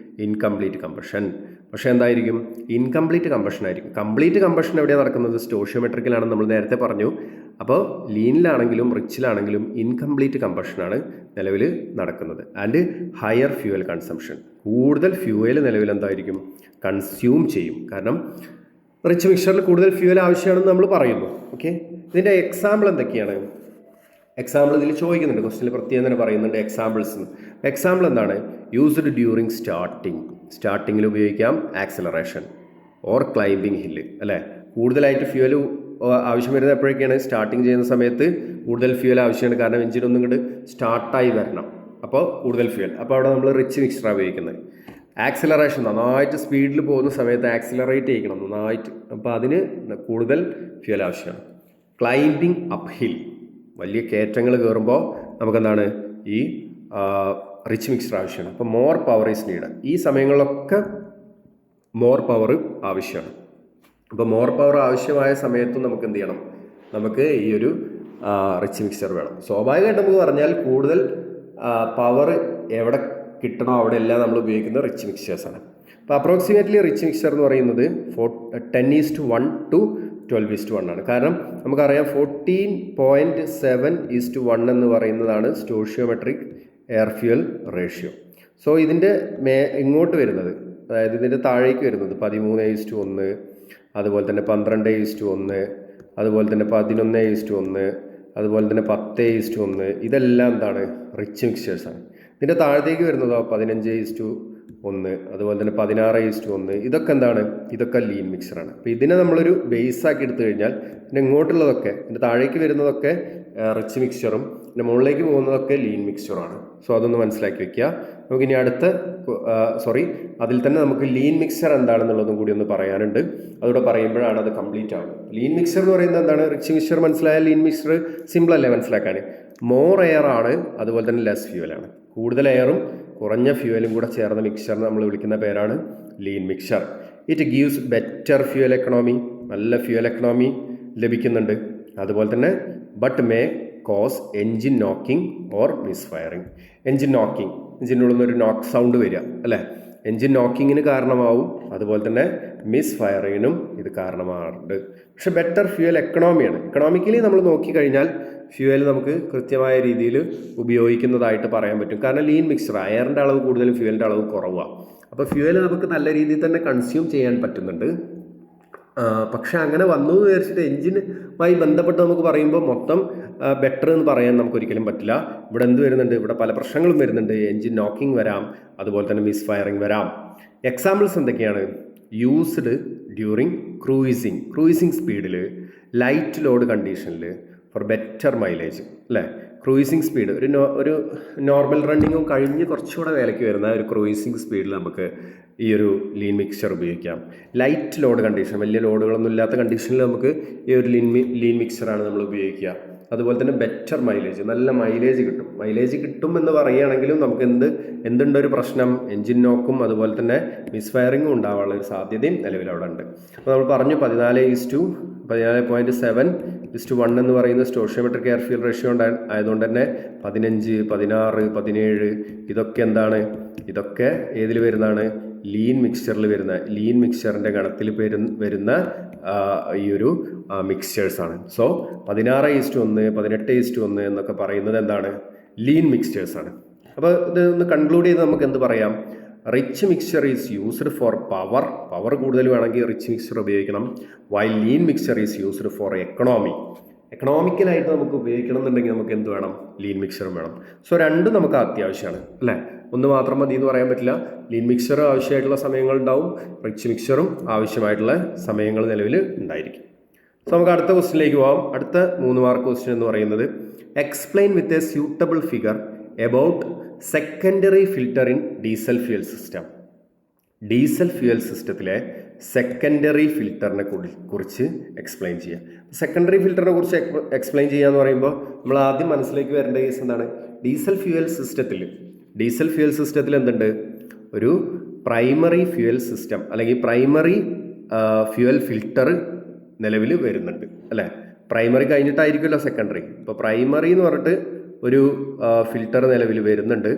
incomplete combustion. പക്ഷേ എന്തായിരിക്കും? ഇൻകംപ്ലീറ്റ് കമ്പഷൻ ആയിരിക്കും. കംപ്ലീറ്റ് കമ്പഷൻ എവിടെയാണ് നടക്കുന്നത്? സ്റ്റോഷിയോമെട്രിക്കിലാണെന്ന് നമ്മൾ നേരത്തെ പറഞ്ഞു. അപ്പോൾ ലീനിലാണെങ്കിലും റിച്ചിലാണെങ്കിലും ഇൻകംപ്ലീറ്റ് കമ്പഷനാണ് നിലവിൽ നടക്കുന്നത്. ആൻഡ് ഹയർ ഫ്യൂവൽ കൺസംഷൻ, കൂടുതൽ ഫ്യൂവൽ നിലവിൽ എന്തായിരിക്കും? കൺസ്യൂം ചെയ്യും. കാരണം റിച്ച് മിക്സ്ചറിൽ കൂടുതൽ ഫ്യൂവൽ ആവശ്യമാണെന്ന് നമ്മൾ പറയുന്നു. ഓക്കെ, ഇതിൻ്റെ എക്സാമ്പിൾ എന്തൊക്കെയാണ്? എക്സാമ്പിൾ ഇതിൽ ചോദിക്കുന്നുണ്ട്, ക്വസ്റ്റ്യനിൽ പ്രത്യേകം തന്നെ പറയുന്നുണ്ട് എക്സാമ്പിൾസ്. എക്സാമ്പിൾ എന്താണ്? യൂസ്ഡ് ഡ്യൂറിങ് സ്റ്റാർട്ടിങ്ങിൽ ഉപയോഗിക്കാം ആക്സിലറേഷൻ ഓർ ക്ലൈംബിങ് ഹില്ല്, അല്ലേ? കൂടുതലായിട്ട് ഫ്യൂവൽ ആവശ്യം വരുന്നത് എപ്പോഴൊക്കെയാണ്? സ്റ്റാർട്ടിങ് ചെയ്യുന്ന സമയത്ത് കൂടുതൽ ഫ്യൂവൽ ആവശ്യമാണ്, കാരണം എഞ്ചിനൊന്നും ഇങ്ങോട്ട് സ്റ്റാർട്ടായി വരണം, അപ്പോൾ കൂടുതൽ ഫ്യൂവൽ. അപ്പോൾ അവിടെ നമ്മൾ റിച്ച് മിക്സ്ചറാണ് ഉപയോഗിക്കുന്നത്. ആക്സിലറേഷൻ, നന്നായിട്ട് സ്പീഡിൽ പോകുന്ന സമയത്ത് ആക്സിലറേറ്റ് ചെയ്യിക്കണം നന്നായിട്ട്, അപ്പോൾ അതിന് കൂടുതൽ ഫ്യൂവൽ ആവശ്യമാണ്. ക്ലൈംബിങ് അപ്പ് ഹിൽ, വലിയ കയറ്റങ്ങൾ കയറുമ്പോൾ നമുക്കെന്താണ്? ഈ റിച്ച് മിക്സ്ചർ ആവശ്യമാണ്. അപ്പോൾ മോർ പവർ ഈസ് നീഡ്. ഈ സമയങ്ങളിലൊക്കെ മോർ പവർ ആവശ്യമാണ്. അപ്പോൾ മോർ പവർ ആവശ്യമായ സമയത്തും നമുക്ക് എന്ത് ചെയ്യണം? നമുക്ക് ഈ ഒരു റിച്ച് മിക്സ്ചർ വേണം. സ്വാഭാവികമായിട്ട് നമുക്ക് പറഞ്ഞാൽ കൂടുതൽ പവർ എവിടെ കിട്ടണോ അവിടെ എല്ലാം നമ്മൾ ഉപയോഗിക്കുന്നത് റിച്ച് മിക്സ്ചേഴ്സാണ്. അപ്പോൾ അപ്രോക്സിമേറ്റ്ലി റിച്ച് മിക്സ്ചർ എന്ന് പറയുന്നത് 10:1 to 12:1 ആണ്. കാരണം നമുക്കറിയാം 14.7:1 എന്ന് പറയുന്നതാണ് stoichiometric air fuel ratio. So ഇതിൻ്റെ ഇങ്ങോട്ട് വരുന്നത്, അതായത് ഇതിൻ്റെ താഴേക്ക് വരുന്നത് 13:1, അതുപോലെ തന്നെ 12:1, അതുപോലെ തന്നെ 11:1, അതുപോലെ തന്നെ 10:1, ഇതെല്ലാം എന്താണ് റിച്ച് മിക്സ്ചേഴ്സാണ്. ഇതിൻ്റെ താഴത്തേക്ക് വരുന്നതോ 15:1, അതുപോലെ തന്നെ 16:1, ഇതൊക്കെ എന്താണ്, ഇതൊക്കെ ലീൻ മിക്സറാണ്. അപ്പോൾ ഇതിനെ നമ്മളൊരു ബേസാക്കി എടുത്തു കഴിഞ്ഞാൽ പിന്നെ ഇങ്ങോട്ടുള്ളതൊക്കെ, ഇതിൻ്റെ താഴേക്ക് വരുന്നതൊക്കെ റിച്ച് മിക്സ്ചറും പിന്നെ മുകളിലേക്ക് പോകുന്നതൊക്കെ ലീൻ മിക്സ്ചറാണ്. സോ അതൊന്ന് മനസ്സിലാക്കി വെക്കുക. നമുക്കിനി അതിൽ തന്നെ നമുക്ക് ലീൻ മിക്സ്ചർ എന്താണെന്നുള്ളതും കൂടി ഒന്ന് പറയാനുണ്ട്. അതുകൂടെ പറയുമ്പോഴാണ് അത് കംപ്ലീറ്റ് ആവുന്നത്. ലീൻ മിക്സ്ചർ എന്ന് പറയുന്നത് എന്താണ്? റിച്ച് മിക്സ്ചർ മനസ്സിലായാൽ ലീൻ മിക്സ്ചർ സിമ്പിൾ അല്ലേ മനസ്സിലാക്കാൻ. മോർ എയർ ആണ്, അതുപോലെ തന്നെ ലെസ് ഫ്യൂവലാണ്. കൂടുതൽ എയറും കുറഞ്ഞ ഫ്യൂവലും കൂടെ ചേർന്ന മിക്സ്ചർ നമ്മൾ വിളിക്കുന്ന പേരാണ് lean mixture. It gives better fuel economy, നല്ല ഫ്യൂവൽ എക്കണോമി ലഭിക്കുന്നുണ്ട്. അതുപോലെ തന്നെ but may cause engine knocking or misfiring. എൻജിൻ്റെ ഉള്ളിൽ നിന്നൊരു നോക്ക് സൗണ്ട് വരിക അല്ലേ, എൻജിൻ നോക്കിങ്ങിന് കാരണമാവും. അതുപോലെ തന്നെ മിസ് ഫയറിങ്ങിനും ഇത് കാരണമാകാറുണ്ട്. പക്ഷെ ബെറ്റർ ഫ്യൂവൽ എക്കണോമിയാണ്. എക്കണോമിക്കലി നമ്മൾ നോക്കിക്കഴിഞ്ഞാൽ ഫ്യൂവൽ നമുക്ക് കൃത്യമായ രീതിയിൽ ഉപയോഗിക്കുന്നതായിട്ട് പറയാൻ പറ്റും. കാരണം ലീൻ മിക്സ്ചർ എയറിൻ്റെ അളവ് കൂടുതലും ഫ്യൂവലിൻ്റെ അളവ് കുറവാണ്. അപ്പോൾ ഫ്യൂവൽ നമുക്ക് നല്ല രീതിയിൽ തന്നെ കൺസ്യൂം ചെയ്യാൻ പറ്റുന്നുണ്ട്. പക്ഷെ അങ്ങനെ വന്നു എന്ന് വിചാരിച്ചിട്ട് എൻജിനുമായി ബന്ധപ്പെട്ട് നമുക്ക് പറയുമ്പോൾ മൊത്തം ബെറ്റർ എന്ന് പറയാൻ നമുക്കൊരിക്കലും പറ്റില്ല. ഇവിടെ എന്ത് വരുന്നുണ്ട്, ഇവിടെ പല പ്രശ്നങ്ങളും വരുന്നുണ്ട്. എൻജിൻ നോക്കിംഗ് വരാം, അതുപോലെ തന്നെ മിസ് ഫയറിംഗ് വരാം. എക്സാമ്പിൾസ് എന്തൊക്കെയാണ്? യൂസ്ഡ് ഡ്യൂറിങ് ക്രൂയിസിങ് സ്പീഡിൽ, ലൈറ്റ് ലോഡ് കണ്ടീഷനിൽ, ഫോർ ബെറ്റർ മൈലേജ് അല്ലേ. ക്രൂയിസിങ് സ്പീഡ് ഒരു നോർമൽ റണ്ണിങ്ങും കഴിഞ്ഞ് കുറച്ചുകൂടെ വിലയ്ക്ക് വരുന്ന ഒരു ക്രൂയിസിങ് സ്പീഡിൽ നമുക്ക് ഈ ഒരു ലീൻ മിക്സ്ചർ ഉപയോഗിക്കാം. ലൈറ്റ് ലോഡ് കണ്ടീഷൻ, വലിയ ലോഡുകളൊന്നും ഇല്ലാത്ത കണ്ടീഷനിൽ നമുക്ക് ഈ ഒരു ലീൻ മിക്സ്ചറാണ് നമ്മൾ ഉപയോഗിക്കുക. അതുപോലെ തന്നെ ബെറ്റർ മൈലേജ്, നല്ല മൈലേജ് കിട്ടും എന്ന് പറയുകയാണെങ്കിലും നമുക്ക് എന്തുണ്ടൊരു പ്രശ്നം, എൻജിൻ നോക്കും അതുപോലെ തന്നെ മിസ് ഫയറിങ്ങും ഉണ്ടാവാനുള്ള ഒരു സാധ്യതയും നിലവിൽ അവിടെ ഉണ്ട്. അപ്പോൾ നമ്മൾ പറഞ്ഞു 14:7:1 എന്ന് പറയുന്ന സ്റ്റോഷിയോമെട്രിക് എയർ ഫ്യൂവൽ റേഷ്യോ ആയതുകൊണ്ട് തന്നെ 15, 16, 17 ഇതൊക്കെ എന്താണ്, ഇതൊക്കെ ഏതിൽ വരുന്നതാണ്? ലീൻ മിക്സ്ചറിൻ്റെ ഗണത്തിൽ വരുന്ന ഈ ഒരു മിക്സ്ചേഴ്സാണ്. സോ 16:1, 18:1 എന്നൊക്കെ പറയുന്നത് എന്താണ്? ലീൻ മിക്സ്ചേഴ്സാണ്. അപ്പോൾ ഇത് ഒന്ന് കൺക്ലൂഡ് ചെയ്ത് നമുക്ക് എന്ത് പറയാം? Rich mixture is used for power കൂടുതൽ വേണമെങ്കിൽ റിച്ച് മിക്സ്ചർ ഉപയോഗിക്കണം. While lean mixture is used for എക്കണോമിക്കലായിട്ട് നമുക്ക് ഉപയോഗിക്കണം എന്നുണ്ടെങ്കിൽ നമുക്ക് എന്ത് വേണം? ലീൻ മിക്സ്ചറും വേണം. സോ രണ്ടും നമുക്ക് അത്യാവശ്യമാണ് അല്ലേ. ഒന്ന് മാത്രം മതി എന്ന് പറയാൻ പറ്റില്ല. ലീൻ മിക്സ്ചർ ആവശ്യമായിട്ടുള്ള സമയങ്ങളുണ്ടാവും, റിച്ച് മിക്സ്ചറും ആവശ്യമായിട്ടുള്ള സമയങ്ങൾ നിലവിൽ ഉണ്ടായിരിക്കും. സോ നമുക്ക് അടുത്ത ക്വസ്റ്റ്യനിലേക്ക് പോകാം. അടുത്ത 3 മാർക്ക് ക്വസ്റ്റ്യൻ എന്ന് പറയുന്നത് explain with a suitable figure about secondary filter in diesel fuel system. Diesel fuel സിസ്റ്റത്തിലെ സെക്കൻഡറി ഫിൽറ്ററിനെ കുറിച്ച് എക്സ്പ്ലെയിൻ ചെയ്യുക. സെക്കൻഡറി ഫിൽറ്ററിനെ കുറിച്ച് എക്സ്പ്ലെയിൻ ചെയ്യുക എന്ന് പറയുമ്പോൾ നമ്മൾ ആദ്യം മനസ്സിലേക്ക് വരേണ്ട കേസ് എന്താണ്? ഡീസൽ ഫ്യൂവൽ സിസ്റ്റത്തിൽ എന്തുണ്ട്? ഒരു പ്രൈമറി ഫ്യൂവൽ സിസ്റ്റം അല്ലെങ്കിൽ പ്രൈമറി ഫ്യൂവൽ ഫിൽറ്റർ നിലവിൽ വരുന്നുണ്ട് അല്ലേ. പ്രൈമറി കഴിഞ്ഞിട്ടായിരിക്കുമല്ലോ സെക്കൻഡറി. ഇപ്പോൾ പ്രൈമറി എന്ന് പറഞ്ഞിട്ട് ഒരു ഫിൽറ്റർ നിലവിൽ വരുന്നുണ്ട്.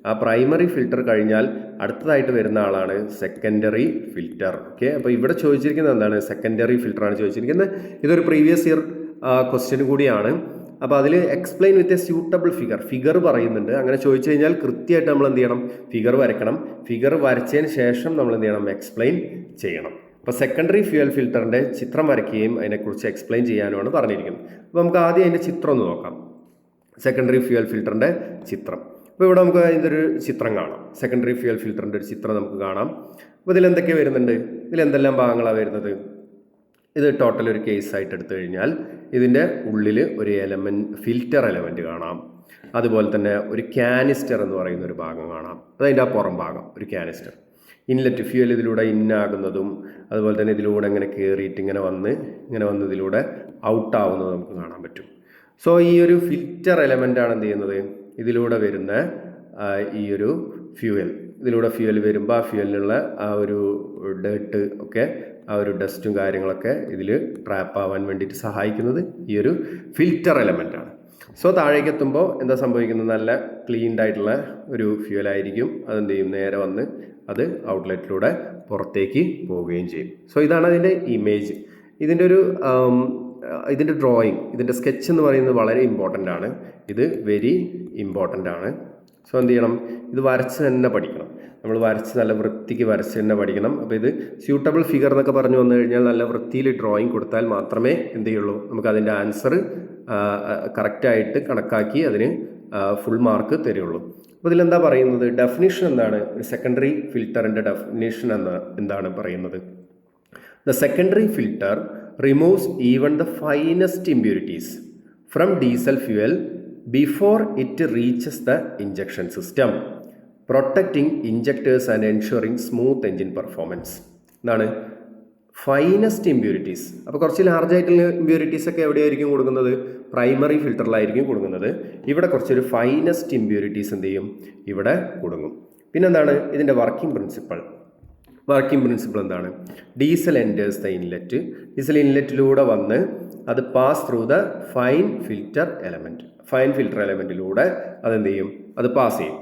ആ പ്രൈമറി ഫിൽറ്റർ കഴിഞ്ഞാൽ അടുത്തതായിട്ട് വരുന്ന ആളാണ് സെക്കൻഡറി ഫിൽറ്റർ. ഓക്കെ, അപ്പോൾ ഇവിടെ ചോദിച്ചിരിക്കുന്നത് എന്താണ്? സെക്കൻഡറി ഫിൽറ്ററാണ് ചോദിച്ചിരിക്കുന്നത്. ഇതൊരു പ്രീവിയസ് ഇയർ ക്വസ്റ്റ്യൻ കൂടിയാണ്. അപ്പോൾ അതിൽ explain with a suitable figure പറയുന്നുണ്ട്. അങ്ങനെ ചോദിച്ചു കഴിഞ്ഞാൽ കൃത്യമായിട്ട് നമ്മൾ എന്ത് ചെയ്യണം? ഫിഗർ വരയ്ക്കണം. ഫിഗർ വരച്ചതിന് ശേഷം നമ്മൾ എന്ത് ചെയ്യണം? എക്സ്പ്ലെയിൻ ചെയ്യണം. അപ്പോൾ സെക്കൻഡറി ഫ്യൂവൽ ഫിൽറ്ററിൻ്റെ ചിത്രം വരയ്ക്കുകയും അതിനെക്കുറിച്ച് എക്സ്പ്ലെയിൻ ചെയ്യാനുമാണ് പറഞ്ഞിരിക്കുന്നത്. അപ്പോൾ നമുക്ക് ആദ്യം അതിൻ്റെ ചിത്രം ഒന്ന് നോക്കാം. സെക്കൻഡറി ഫ്യൂവൽ ഫിൽറ്ററിൻ്റെ ചിത്രം. അപ്പോൾ ഇവിടെ നമുക്ക് അതിൻ്റെ ഒരു ചിത്രം കാണാം. സെക്കൻഡറി ഫ്യൂവൽ ഫിൽറ്ററിൻ്റെ ഒരു ചിത്രം നമുക്ക് കാണാം. അപ്പോൾ ഇതിലെന്തൊക്കെ വരുന്നുണ്ട്? ഇതിലെന്തെല്ലാം ഭാഗങ്ങളാണ് വരുന്നത്? ഇത് ടോട്ടൽ ഒരു കേസായിട്ട് എടുത്തു കഴിഞ്ഞാൽ ഇതിൻ്റെ ഉള്ളിൽ ഒരു ഫിൽറ്റർ എലമെൻറ്റ് കാണാം. അതുപോലെ തന്നെ ഒരു കാനിസ്റ്റർ എന്ന് പറയുന്ന ഒരു ഭാഗം കാണാം. അതതിൻ്റെ ആ പുറം ഭാഗം ഒരു കാനിസ്റ്റർ. ഇൻലെറ്റ് ഫ്യൂവൽ ഇതിലൂടെ ഇന്നാകുന്നതും അതുപോലെ തന്നെ ഇതിലൂടെ ഇങ്ങനെ കയറിയിട്ട് ഇങ്ങനെ വന്ന് ഇതിലൂടെ ഔട്ടാവുന്നത് നമുക്ക് കാണാൻ പറ്റും. സോ ഈ ഒരു ഫിൽറ്റർ എലമെൻ്റാണ് എന്ത് ചെയ്യുന്നത്? ഇതിലൂടെ വരുന്ന ഈ ഒരു ഇതിലൂടെ ഫ്യൂവൽ വരുമ്പോൾ ആ ഫ്യൂവലിനുള്ള ആ ഒരു ഡേർട്ട് ഒക്കെ, ആ ഒരു ഡസ്റ്റും കാര്യങ്ങളൊക്കെ ഇതിൽ ട്രാപ്പ് ആവാൻ വേണ്ടിയിട്ട് സഹായിക്കുന്നത് ഈ ഒരു ഫിൽറ്റർ എലമെൻ്റാണ്. സോ താഴേക്ക് എത്തുമ്പോൾ എന്താ സംഭവിക്കുന്നത്, നല്ല ക്ലീൻഡ് ആയിട്ടുള്ള ഒരു ഫ്യൂവലായിരിക്കും. അതെന്ത് ചെയ്യും, നേരെ വന്ന് അത് ഔട്ട്ലെറ്റിലൂടെ പുറത്തേക്ക് പോവുകയും ചെയ്യും. സോ ഇതാണ് അതിൻ്റെ ഇമേജ്. ഇതിൻ്റെ ഡ്രോയിങ്, ഇതിൻ്റെ സ്കെച്ച് എന്ന് പറയുന്നത് വളരെ ഇമ്പോർട്ടൻ്റ് ആണ്. ഇത് വെരി ഇമ്പോർട്ടൻ്റ് ആണ്. സോ എന്ത് ചെയ്യണം, ഇത് വരച്ച് തന്നെ പഠിക്കണം. നമ്മൾ വരച്ച് നല്ല വൃത്തിക്ക് വരച്ച് തന്നെ പഠിക്കണം. അപ്പോൾ ഇത് സ്യൂട്ടബിൾ ഫിഗർ എന്നൊക്കെ പറഞ്ഞു വന്നു കഴിഞ്ഞാൽ നല്ല വൃത്തിയിൽ ഡ്രോയിങ് കൊടുത്താൽ മാത്രമേ എന്ത് ചെയ്യുള്ളൂ, നമുക്ക് അതിൻ്റെ ആൻസർ കറക്റ്റായിട്ട് കണക്കാക്കി അതിന് ഫുൾ മാർക്ക് തരുള്ളൂ. അപ്പോൾ ഇതിലെന്താ പറയുന്നത്, ഡെഫിനിഷൻ എന്താണ്, ഒരു സെക്കൻഡറി ഫിൽറ്ററിൻ്റെ ഡെഫിനിഷൻ എന്താണ് പറയുന്നത്. The secondary filter removes even the finest impurities from diesel fuel before it reaches the injection system, protecting injectors and ensuring smooth engine performance. എന്താണ് ഫൈനസ്റ്റ് ഇമ്പ്യൂരിറ്റീസ്? അപ്പോൾ കുറച്ച് ലാർജ് ആയിട്ടുള്ള ഇമ്പ്യൂരിറ്റീസ് ഒക്കെ എവിടെയായിരിക്കും കൊടുക്കുന്നത്, പ്രൈമറി ഫിൽറ്ററിലായിരിക്കും കൊടുക്കുന്നത്. ഇവിടെ കുറച്ചൊരു ഫൈനസ്റ്റ് ഇമ്പ്യൂരിറ്റീസ് എന്ത് ചെയ്യും, ഇവിടെ കൊടുക്കും. പിന്നെന്താണ് ഇതിൻ്റെ വർക്കിംഗ് പ്രിൻസിപ്പൾ? വർക്കിംഗ് പ്രിൻസിപ്പിൾ എന്താണ്, diesel enters the inlet, diesel ഇൻലെറ്റിലൂടെ വന്ന് അത് pass through the fine filter element, fine filter എലമെൻറ്റിലൂടെ അതെന്ത് ചെയ്യും, അത് പാസ് ചെയ്യും.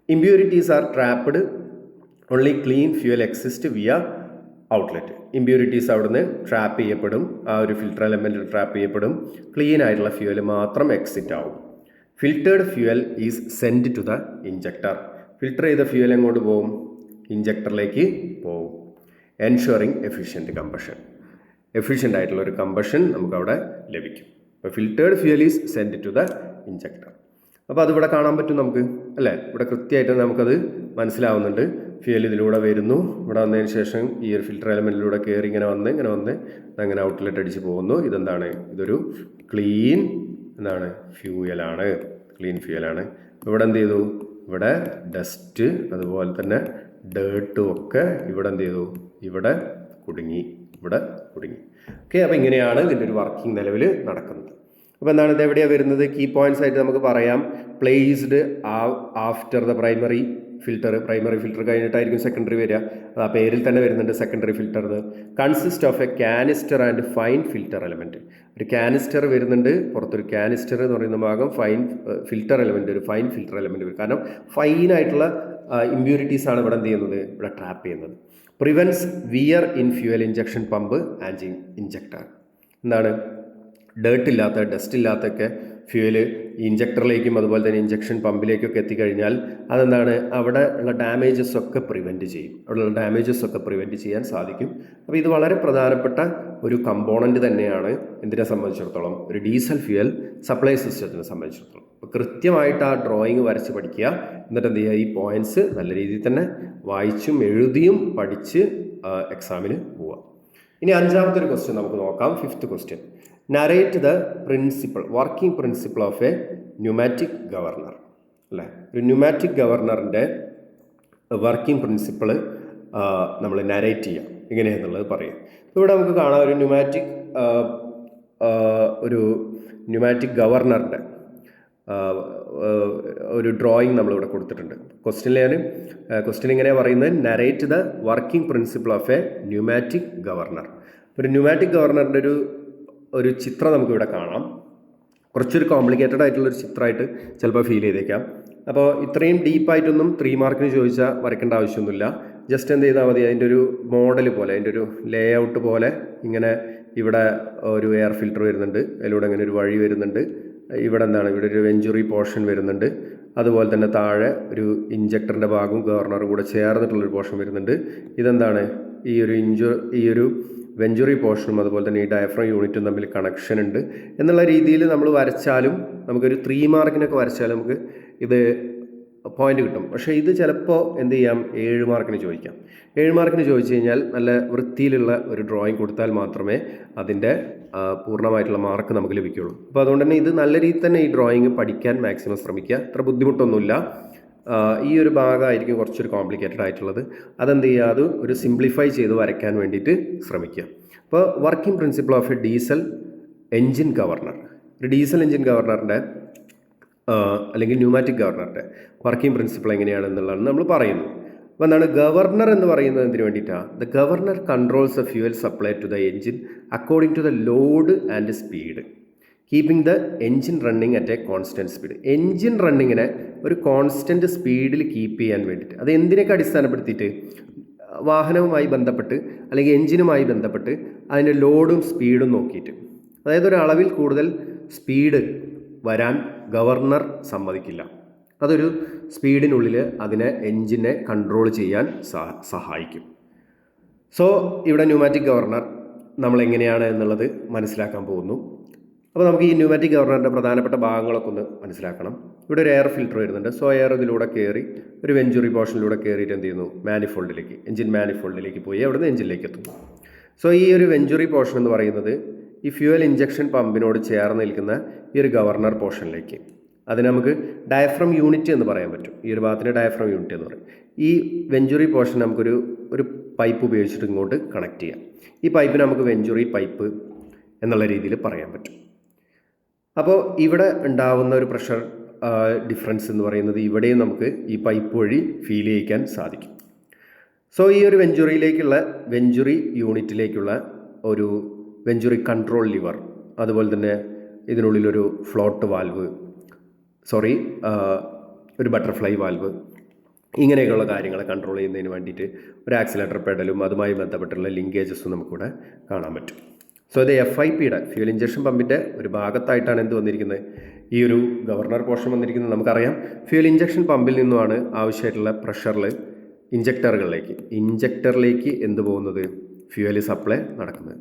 Impurities are trapped, only clean fuel exist via outlet. Impurities അവിടുന്ന് ട്രാപ്പ് ചെയ്യപ്പെടും, ആ ഒരു ഫിൽറ്റർ എലമെൻറ്റിൽ ട്രാപ്പ് ചെയ്യപ്പെടും, ക്ലീൻ ആയിട്ടുള്ള ഫ്യൂവൽ മാത്രം എക്സിറ്റ് ആവും. Filtered fuel is send to the injector. Filter ചെയ്ത ഫ്യൂവൽ എങ്ങോട്ട് പോകും, ഇഞ്ചക്ടറിലേക്ക് പോകും. എൻഷുറിങ് എഫിഷ്യൻറ്റ് കമ്പഷൻ, എഫിഷ്യൻ്റ് ആയിട്ടുള്ള ഒരു കമ്പഷൻ നമുക്കവിടെ ലഭിക്കും. അപ്പോൾ filtered fuel is send to the injector. അപ്പോൾ അതിവിടെ കാണാൻ പറ്റും നമുക്ക്, അല്ലേ? ഇവിടെ കൃത്യമായിട്ട് നമുക്കത് മനസ്സിലാവുന്നുണ്ട്. ഫ്യൂവൽ ഇതിലൂടെ വരുന്നു, ഇവിടെ വന്നതിന് ശേഷം ഈ ഒരു ഫിൽറ്റർ എലമെൻറ്റിലൂടെ കയറി ഇങ്ങനെ വന്ന് അങ്ങനെ ഔട്ട്ലെറ്റ് അടിച്ച് പോകുന്നു. ഇതെന്താണ്, ഇതൊരു ക്ലീൻ എന്താണ് ഫ്യൂവലാണ്, ക്ലീൻ ഫ്യൂവലാണ്. ഇവിടെ എന്ത് ചെയ്തു, ഇവിടെ ഡസ്റ്റ് അതുപോലെ തന്നെ ഡേർട്ടും ഒക്കെ ഇവിടെ എന്ത് ചെയ്തു, ഇവിടെ കുടുങ്ങി. ഓക്കെ, അപ്പോൾ ഇങ്ങനെയാണ് ഇതിൻ്റെ ഒരു വർക്കിംഗ് നിലവിൽ നടക്കുന്നത്. അപ്പോൾ എന്താണ് ഇത് എവിടെയാണ് വരുന്നത്, കീ പോയിന്റ്സ് ആയിട്ട് നമുക്ക് പറയാം. Placed after the primary filter, primary filter കഴിഞ്ഞിട്ടായിരിക്കും സെക്കൻഡറി വരിക. അത് ആ പേരിൽ തന്നെ വരുന്നുണ്ട് secondary filter. Consist of a canister and fine filter element. ഒരു കാനിസ്റ്റർ വരുന്നുണ്ട്, പുറത്തൊരു കാനിസ്റ്റർ എന്ന് പറയുന്ന ഭാഗം ഫൈൻ ഫിൽറ്റർ എലമെൻറ്റ്, ഒരു ഫൈൻ ഫിൽറ്റർ എലമെൻറ്റ് വരും. കാരണം ഫൈനായിട്ടുള്ള ഇമ്പ്യൂരിറ്റീസ് ആണ് ഇവിടെ എന്ത് ചെയ്യുന്നത്, ഇവിടെ ട്രാപ്പ് ചെയ്യുന്നത്. Prevents wear in fuel injection pump and injector. എന്താണ്, ഡേർട്ട് ഇല്ലാത്ത, ഡസ്റ്റ് ഇല്ലാത്തൊക്കെ ഫ്യൂവൽ ഇഞ്ചക്ടറിലേക്കും അതുപോലെ തന്നെ ഇഞ്ചക്ഷൻ പമ്പിലേക്കൊക്കെ എത്തിക്കഴിഞ്ഞാൽ അതെന്താണ്, അവിടെ ഉള്ള ഡാമേജസ് ഒക്കെ പ്രിവെൻറ്റ് ചെയ്യും, അവിടെയുള്ള ഡാമേജസ് ഒക്കെ പ്രിവെൻറ്റ് ചെയ്യാൻ സാധിക്കും. അപ്പോൾ ഇത് വളരെ പ്രധാനപ്പെട്ട ഒരു കമ്പോണൻറ്റ് തന്നെയാണ് എന്തിനെ സംബന്ധിച്ചിടത്തോളം, ഒരു ഡീസൽ ഫ്യൂവൽ സപ്ലൈ സിസ്റ്റത്തിനെ സംബന്ധിച്ചിടത്തോളം. അപ്പോൾ കൃത്യമായിട്ട് ആ ഡ്രോയിങ് വരച്ച് പഠിക്കുക, എന്നിട്ട് എന്ത് ചെയ്യുക, ഈ പോയിൻറ്റ്സ് നല്ല രീതിയിൽ തന്നെ വായിച്ചും എഴുതിയും പഠിച്ച് എക്സാമിന് പോവുക. ഇനി അഞ്ചാമത്തെ ഒരു ക്വസ്റ്റ്യൻ നമുക്ക് നോക്കാം. 5th question, narrate the principle, working principle of A pneumatic governor. അല്ലേ, ഒരു ന്യൂമാറ്റിക് ഗവർണറിൻ്റെ വർക്കിംഗ് പ്രിൻസിപ്പിൾ നമ്മൾ നരേറ്റ് ചെയ്യാം, എങ്ങനെയാണെന്നുള്ളത് പറയാം. ഇവിടെ നമുക്ക് കാണാം ഒരു ന്യൂമാറ്റിക് ഗവർണറിൻ്റെ ഒരു ഡ്രോയിങ് നമ്മളിവിടെ കൊടുത്തിട്ടുണ്ട്. ക്വസ്റ്റ്യൻ ഇങ്ങനെയാണ് പറയുന്നത്, narrate the working principle of A pneumatic governor. ഒരു ന്യൂമാറ്റിക് ഗവർണറിൻ്റെ ഒരു ചിത്രം നമുക്കിവിടെ കാണാം. കുറച്ചൊരു കോംപ്ലിക്കേറ്റഡ് ആയിട്ടുള്ളൊരു ചിത്രമായിട്ട് ചിലപ്പോൾ ഫീൽ ചെയ്തേക്കാം. അപ്പോൾ ഇത്രയും ഡീപ്പായിട്ടൊന്നും 3 മാർക്കിന് ചോദിച്ചാൽ വരയ്ക്കേണ്ട ആവശ്യമൊന്നുമില്ല. ജസ്റ്റ് എന്ത് ചെയ്താൽ മതി, അതിൻ്റെ ഒരു മോഡൽ പോലെ, അതിൻ്റെ ഒരു ലേ ഔട്ട് പോലെ ഇങ്ങനെ ഇവിടെ ഒരു എയർ ഫിൽറ്റർ വരുന്നുണ്ട്, അതിലൂടെ ഇങ്ങനെ ഒരു വഴി വരുന്നുണ്ട്. ഇവിടെ ഇവിടെ ഒരു വെഞ്ചുറി പോർഷൻ വരുന്നുണ്ട്. അതുപോലെ തന്നെ താഴെ ഒരു ഇഞ്ചക്ടറിൻ്റെ ഭാഗവും ഗവർണറും കൂടെ ചേർന്നിട്ടുള്ളൊരു പോർഷൻ വരുന്നുണ്ട്. ഇതെന്താണ്, ഈ ഒരു വെഞ്ചുറി പോർഷനും അതുപോലെ തന്നെ ഈ ഡയഫ്രം യൂണിറ്റും തമ്മിൽ കണക്ഷൻ ഉണ്ട് എന്നുള്ള രീതിയിൽ നമ്മൾ വരച്ചാലും, നമുക്കൊരു 3 മാർക്കിനൊക്കെ വരച്ചാലും നമുക്ക് ഇത് പോയിന്റ് കിട്ടും. പക്ഷേ ഇത് ചിലപ്പോൾ എന്ത് ചെയ്യാം, 7 മാർക്കിന് ചോദിക്കാം. 7 മാർക്കിന് ചോദിച്ചു കഴിഞ്ഞാൽ നല്ല വൃത്തിയിലുള്ള ഒരു ഡ്രോയിങ് കൊടുത്താൽ മാത്രമേ അതിൻ്റെ പൂർണ്ണമായിട്ടുള്ള മാർക്ക് നമുക്ക് ലഭിക്കുകയുള്ളൂ. അപ്പോൾ അതുകൊണ്ട് തന്നെ ഇത് നല്ല രീതിയിൽ തന്നെ ഈ ഡ്രോയിങ് പഠിക്കാൻ മാക്സിമം ശ്രമിക്കുക. അത്ര ബുദ്ധിമുട്ടൊന്നുമില്ല. ഈ ഒരു ഭാഗമായിരിക്കും കുറച്ചൊരു കോംപ്ലിക്കേറ്റഡ് ആയിട്ടുള്ളത്. അതെന്ത് ചെയ്യുക, അത് ഒരു സിംപ്ലിഫൈ ചെയ്ത് വരയ്ക്കാൻ വേണ്ടിയിട്ട് ശ്രമിക്കുക. അപ്പോൾ working principle of a diesel engine governor, ഒരു ഡീസൽ എൻജിൻ ഗവർണറിൻ്റെ അല്ലെങ്കിൽ ന്യൂമാറ്റിക് ഗവർണറിൻ്റെ വർക്കിംഗ് പ്രിൻസിപ്പിൾ എങ്ങനെയാണെന്നുള്ളതാണ് നമ്മൾ പറയുന്നത്. അപ്പോൾ എന്താണ് ഗവർണർ എന്ന് പറയുന്നത് എന്തിനു വേണ്ടിയിട്ടാണ്? The governor controls the fuel supply to the engine according to the load and speed. Keeping the engine running at a constant speed. Engine റണ്ണിങ്ങിനെ ഒരു കോൺസ്റ്റൻറ്റ് സ്പീഡിൽ കീപ്പ് ചെയ്യാൻ വേണ്ടിയിട്ട്, അത് എന്തിനൊക്കെ അടിസ്ഥാനപ്പെടുത്തിയിട്ട്, വാഹനവുമായി ബന്ധപ്പെട്ട് അല്ലെങ്കിൽ എൻജിനുമായി ബന്ധപ്പെട്ട് അതിൻ്റെ ലോഡും സ്പീഡും നോക്കിയിട്ട്, അതായത് ഒരു അളവിൽ കൂടുതൽ സ്പീഡ് വരാൻ ഗവർണർ സമ്മതിക്കില്ല. അതൊരു സ്പീഡിനുള്ളിൽ അതിനെ എൻജിനെ കൺട്രോൾ ചെയ്യാൻ സഹായിക്കും. സോ ഇവിടെ ന്യൂമാറ്റിക് ഗവർണർ നമ്മൾ എങ്ങനെയാണ് എന്നുള്ളത് മനസ്സിലാക്കാൻ പോകുന്നു. അപ്പോൾ നമുക്ക് ഈ ന്യൂമാറ്റിക് ഗവർണറിൻ്റെ പ്രധാനപ്പെട്ട ഭാഗങ്ങളൊക്കെ ഒന്ന് മനസ്സിലാക്കണം. ഇവിടെ ഒരു എയർ ഫിൽറ്റർ വരുന്നുണ്ട്. സോ എയർ ഇതിലൂടെ കയറി ഒരു വെഞ്ചുറി പോർഷനിലൂടെ കയറിയിട്ട് എന്ത് ചെയ്യുന്നു, മാനിഫോൾഡിലേക്ക്, എൻജിൻ മാനിഫോൾഡിലേക്ക് പോയി അവിടുന്ന് എൻജിനിലേക്ക് എത്തുന്നു. സോ ഈ ഒരു വെഞ്ചുറി പോർഷൻ എന്ന് പറയുന്നത് ഈ ഫ്യൂവൽ ഇഞ്ചക്ഷൻ പമ്പിനോട് ചേർന്ന് നിൽക്കുന്ന ഈ ഒരു ഗവർണർ പോർഷനിലേക്ക്, അതിന് നമുക്ക് ഡയഫ്രം യൂണിറ്റ് എന്ന് പറയാൻ പറ്റും. ഈ ഒരു ഭാഗത്തിന് ഡയഫ്രം യൂണിറ്റ് എന്ന് പറയും. ഈ വെഞ്ചുറി പോർഷൻ നമുക്കൊരു പൈപ്പ് ഉപയോഗിച്ചിട്ട് ഇങ്ങോട്ട് കണക്ട് ചെയ്യാം. ഈ പൈപ്പിന് നമുക്ക് വെഞ്ചുറി പൈപ്പ് എന്നുള്ള രീതിയിൽ പറയാൻ പറ്റും. അപ്പോൾ ഇവിടെ ഉണ്ടാവുന്ന ഒരു പ്രഷർ ഡിഫറൻസ് എന്ന് പറയുന്നത് ഇവിടെയും നമുക്ക് ഈ പൈപ്പ് വഴി ഫീൽ ചെയ്യിക്കാൻ സാധിക്കും. സോ ഈ ഒരു വെഞ്ചുറി യൂണിറ്റിലേക്കുള്ള ഒരു വെഞ്ചുറി കൺട്രോൾ ലിവർ, അതുപോലെ തന്നെ ഇതിനുള്ളിലൊരു ഫ്ലോട്ട് വാൽവ്, ഒരു ബട്ടർഫ്ലൈ വാൽവ്, ഇങ്ങനെയൊക്കെയുള്ള കാര്യങ്ങളെ കൺട്രോൾ ചെയ്യുന്നതിന് വേണ്ടിയിട്ട് ഒരു ആക്സിലേറ്റർ പെഡലും അതുമായി ബന്ധപ്പെട്ടുള്ള ലിങ്കേജസും നമുക്കിവിടെ കാണാൻ പറ്റും. സോ ഇത് FIPയുടെ ഫ്യൂൽ ഇഞ്ചക്ഷൻ പമ്പിൻ്റെ ഒരു ഭാഗത്തായിട്ടാണ് എന്ത് വന്നിരിക്കുന്നത്, ഈ ഒരു ഗവർണർ പോർഷൻ വന്നിരിക്കുന്നത്. നമുക്കറിയാം ഫ്യൂൽ ഇഞ്ചക്ഷൻ പമ്പിൽ നിന്നുമാണ് ആവശ്യമായിട്ടുള്ള പ്രഷറിൽ ഇഞ്ചക്ടറിലേക്ക് എന്ത് പോകുന്നത്, ഫ്യൂവൽ സപ്ലൈ നടക്കുന്നത്.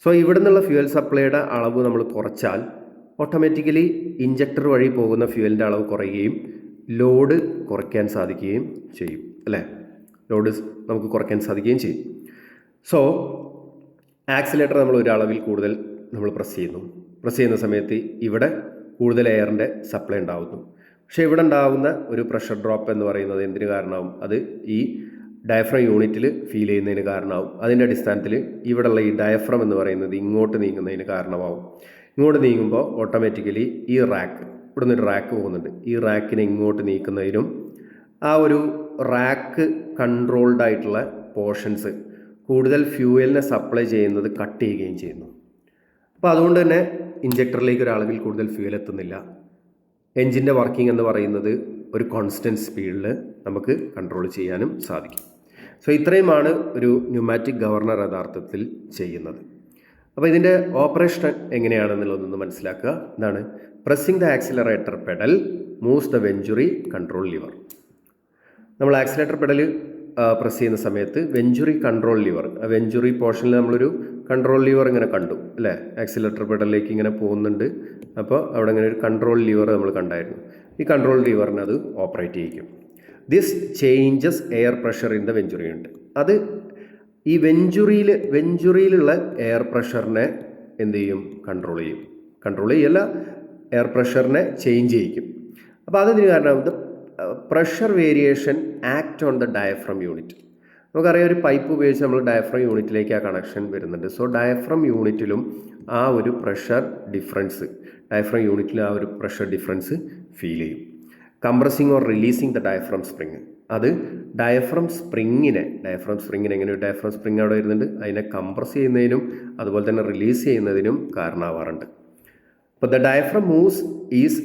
സോ ഇവിടെ നിന്നുള്ള ഫ്യൂവൽ സപ്ലൈയുടെ അളവ് നമ്മൾ കുറച്ചാൽ ഓട്ടോമാറ്റിക്കലി ഇഞ്ചക്ടർ വഴി പോകുന്ന ഫ്യൂവലിൻ്റെ അളവ് കുറയുകയും ലോഡ് കുറയ്ക്കാൻ സാധിക്കുകയും ചെയ്യും, അല്ലേ? ലോഡ് നമുക്ക് കുറയ്ക്കാൻ സാധിക്കുകയും ചെയ്യും. സോ ആക്സിലേറ്റർ നമ്മൾ ഒരു അളവിൽ കൂടുതൽ നമ്മൾ പ്രസ് ചെയ്യുന്ന സമയത്ത് ഇവിടെ കൂടുതൽ എയറിൻ്റെ സപ്ലൈ ഉണ്ടാകുന്നു. പക്ഷേ ഇവിടെ ഉണ്ടാകുന്ന ഒരു പ്രഷർ ഡ്രോപ്പ് എന്ന് പറയുന്നത് എന്തിന് കാരണമാവും, അത് ഈ ഡയഫ്രം യൂണിറ്റിൽ ഫീൽ ചെയ്യുന്നതിന് കാരണമാവും. അതിൻ്റെ അടിസ്ഥാനത്തിൽ ഇവിടെയുള്ള ഈ ഡയഫ്രം എന്ന് പറയുന്നത് ഇങ്ങോട്ട് നീങ്ങുന്നതിന് കാരണമാവും. ഇങ്ങോട്ട് നീങ്ങുമ്പോൾ ഓട്ടോമാറ്റിക്കലി ഈ റാക്ക്, ഇവിടെ നിന്നൊരു റാക്ക് പോകുന്നുണ്ട്, ഈ റാക്കിനെ ഇങ്ങോട്ട് നീക്കുന്നതിനും ആ ഒരു റാക്ക് കൺട്രോൾഡ് ആയിട്ടുള്ള പോർഷൻസ് കൂടുതൽ ഫ്യൂവലിനെ സപ്ലൈ ചെയ്യുന്നത് കട്ട് ചെയ്യുകയും ചെയ്യുന്നു. അപ്പോൾ അതുകൊണ്ട് തന്നെ ഇഞ്ചക്ടറിലേക്ക് ഒരു അളവിൽ കൂടുതൽ ഫ്യൂവൽ എത്തുന്നില്ല. എൻജിൻ്റെ വർക്കിംഗ് എന്ന് പറയുന്നത് ഒരു കോൺസ്റ്റൻറ്റ് സ്പീഡിൽ നമുക്ക് കൺട്രോൾ ചെയ്യാനും സാധിക്കും. സോ ഇത്രയുമാണ് ഒരു ന്യൂമാറ്റിക് ഗവർണർ യഥാർത്ഥത്തിൽ ചെയ്യുന്നത്. അപ്പോൾ ഇതിൻ്റെ ഓപ്പറേഷൻ എങ്ങനെയാണെന്നുള്ളതൊന്ന് മനസ്സിലാക്കുക. എന്താണ്? Pressing the accelerator pedal moves the venturi control liver. നമ്മൾ ആക്സിലേറ്റർ പെഡൽ പ്രസ് ചെയ്യുന്ന സമയത്ത് വെഞ്ചുറി കൺട്രോൾ ലിവർ, വെഞ്ചുറി പോർഷനിൽ നമ്മളൊരു കൺട്രോൾ ലിവർ ഇങ്ങനെ കണ്ടു, അല്ലേ? ആക്സിലേറ്റർ പെഡലിലേക്ക് ഇങ്ങനെ പോകുന്നുണ്ട്. അപ്പോൾ അവിടെ ഇങ്ങനെ ഒരു കൺട്രോൾ ലിവർ നമ്മൾ കണ്ടായിരുന്നു. ഈ കൺട്രോൾ ലിവറിനെ അത് ഓപ്പറേറ്റ് ചെയ്യിക്കും. This changes air pressure in the venturi unit. അത് ഈ വെഞ്ചുറിയിലുള്ള എയർ പ്രഷറിനെ എന്ത് ചെയ്യും? കൺട്രോൾ ചെയ്യല്ല, എയർ പ്രഷറിനെ ചേഞ്ച് ചെയ്യിക്കും. അപ്പോൾ അതിന് കാരണം pressure variation act on the diaphragm unit. നമുക്കറിയാം ഒരു പൈപ്പ് ഉപയോഗിച്ച് നമ്മൾ ഡയഫ്രം യൂണിറ്റിലേക്ക് ആ കണക്ഷൻ വരുന്നുണ്ട്. സോ ഡയഫ്രം യൂണിറ്റിലും ആ ഒരു പ്രഷർ ഡിഫറൻസ് ഫീൽ ചെയ്യും. Compressing or releasing the diaphragm spring, അത് ഡയഫ്രം സ്പ്രിങ്ങിനെ എങ്ങനെ ഒരു ഡയഫ്രം സ്പ്രിങ് അവിടെ വരുന്നുണ്ട്, അതിനെ കംപ്രസ് ചെയ്യുന്നതിനും അതുപോലെ തന്നെ റിലീസ് ചെയ്യുന്നതിനും കാരണമാവാറുണ്ട്. അപ്പോൾ ദ ഡയഫ്രം മൂവ്സ് ഈസ്